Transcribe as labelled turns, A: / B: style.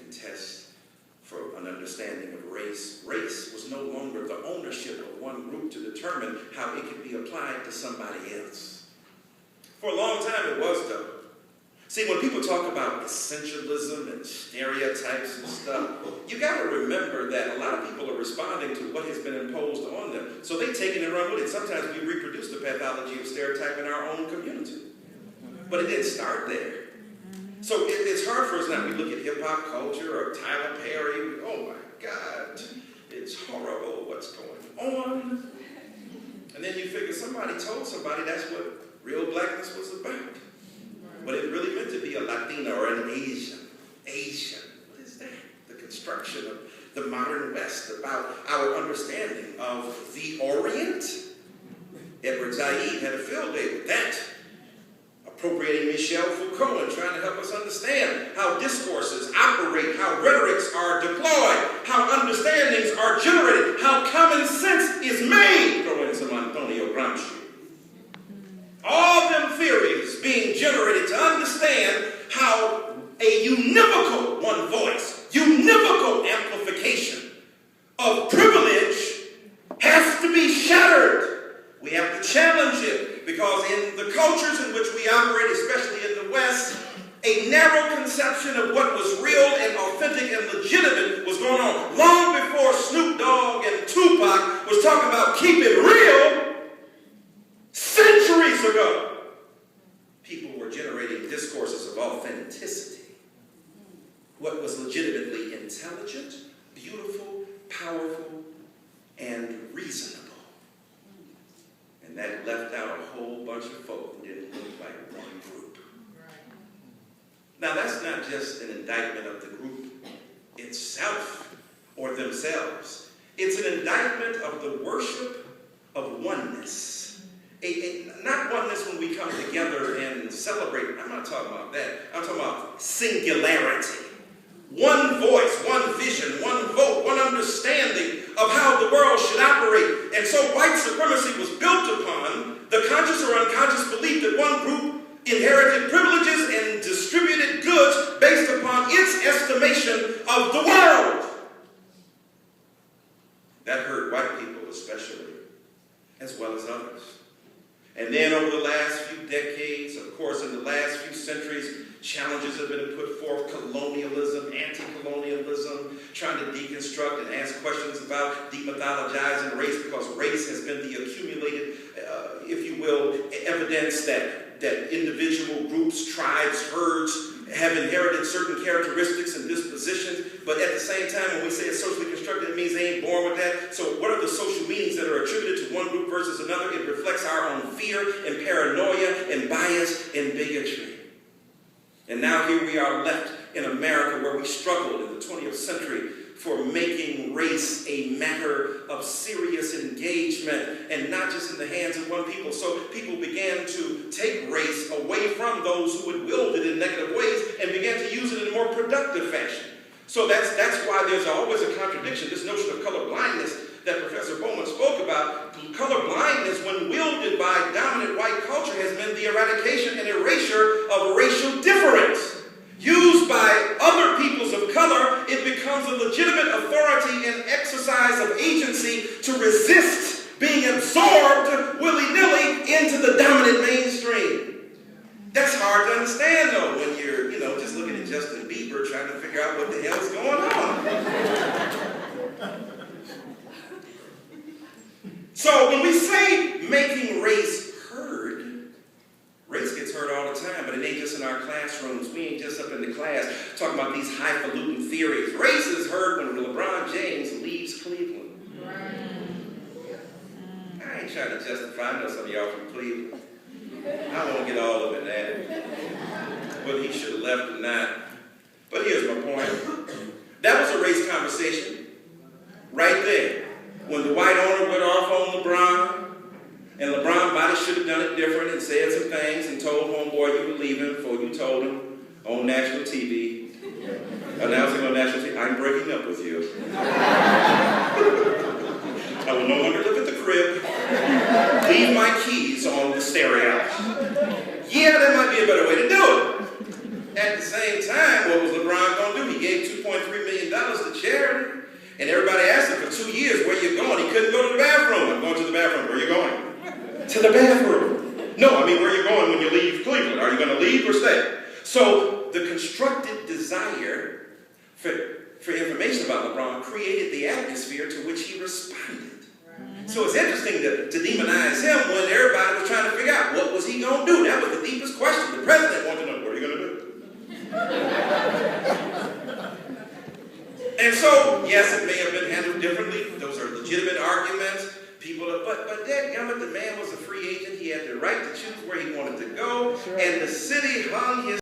A: contest for an understanding of race. Race was no longer the ownership of one group to determine how it could be applied to somebody else. For a long time it was, though. See, when people talk about essentialism and stereotypes and stuff, you got to remember that a lot of people are responding to what has been imposed on them. So they take it and run with it. Sometimes we reproduce the pathology of stereotype in our own community. But it didn't start there. So it's hard for us now. We look at hip-hop culture or Tyler Perry. Oh my God, it's horrible what's going on. And then you figure somebody told somebody that's what real blackness was about. But it really meant to be a Latina or an Asian. Asian, what is that? The construction of the modern West, about our understanding of the Orient. Edward Said had a field day with that. Appropriating Michel Foucault and trying to help us understand how discourses operate, how rhetorics are deployed, how understandings are generated, how common sense is made. Throw in some Antonio Gramsci. All them theories being generated to understand how a univocal, one voice, univocal amplification of privilege has to be shattered. We have to challenge it because in the cultures in which we operate, especially in the West, a narrow conception of what was real and authentic and legitimate was going on. Long before Snoop Dogg and Tupac was talking about keep it real, centuries ago, people were generating discourses of authenticity. What was legitimately intelligent, beautiful, powerful, and reasonable. And that left out a whole bunch of folk who didn't look like one group. Now that's not just an indictment of the group itself or themselves. It's an indictment of the worship of oneness. Not oneness when we come together and celebrate. I'm not talking about that. I'm talking about singularity. One voice, one vision, one vote, one understanding of how the world should operate. And so white supremacy was built upon the conscious or unconscious belief that one group inherited privileges and distributed goods based upon its estimation of the world. That hurt white people especially, as well as others. And then over the last few decades, of course, in the last few centuries, challenges have been put forth: colonialism, anti-colonialism, trying to deconstruct and ask questions about demythologizing race, because race has been the accumulated, if you will, evidence that individual groups, tribes, herds have inherited certain characteristics and dispositions, but at the same time, when we say it's socially constructed, it means they ain't born with that. So what are the social meanings that are attributed to one group versus another? It reflects our own fear and paranoia and bias and bigotry. And now here we are left in America, where we struggled in the 20th century for making race a matter of serious engagement and not just in the hands of one people. So people began to take race away from those who had wielded it in negative ways and began to use it in a more productive fashion. So that's why there's always a contradiction, this notion of color blindness that Professor Bowman spoke about. Color blindness, when wielded by dominant white culture, has been the eradication and erasure of racial difference. Used by other peoples of color, it becomes a legitimate authority and exercise of agency to resist being absorbed willy-nilly into the dominant mainstream. That's hard to understand, though, when you're, just looking at Justin Bieber trying to figure out what the hell's going on. So when we say making race heard, race gets heard all the time, but it ain't just in our classrooms. We ain't just up in the class talking about these highfalutin theories. Race is heard when LeBron James leaves Cleveland. I ain't trying to justify. I know some of y'all from Cleveland. I won't get all up in that, whether he should have left or not. But here's my point. That was a race conversation right there. When the white owner went off on LeBron, and LeBron might have should have done it different and said some things and told homeboy you would leave him before you told him on national TV. Announcing on national TV, I'm breaking up with you. I will no longer live at the crib. Leave my keys on the stereo. Yeah, that might be a better way to do it. the same time, what was LeBron going to do? He gave $2.3 million to charity. And everybody asked him for 2 years, where you going? He couldn't go to the bathroom. I'm going to the bathroom. Where are you going? To the bathroom. No, I mean, where are you going when you leave Cleveland? Are you going to leave or stay? So the constructed desire for information about LeBron created the atmosphere to which he responded. So it's interesting to demonize him when everybody was trying to figure out what was he going to do. That was the deepest question. The president wanted to know, what are you going to do? And so, yes, it may have been handled differently. Those are legitimate arguments. But dadgummit, the man was a free agent. He had the right to choose where he wanted to go. And the city hung his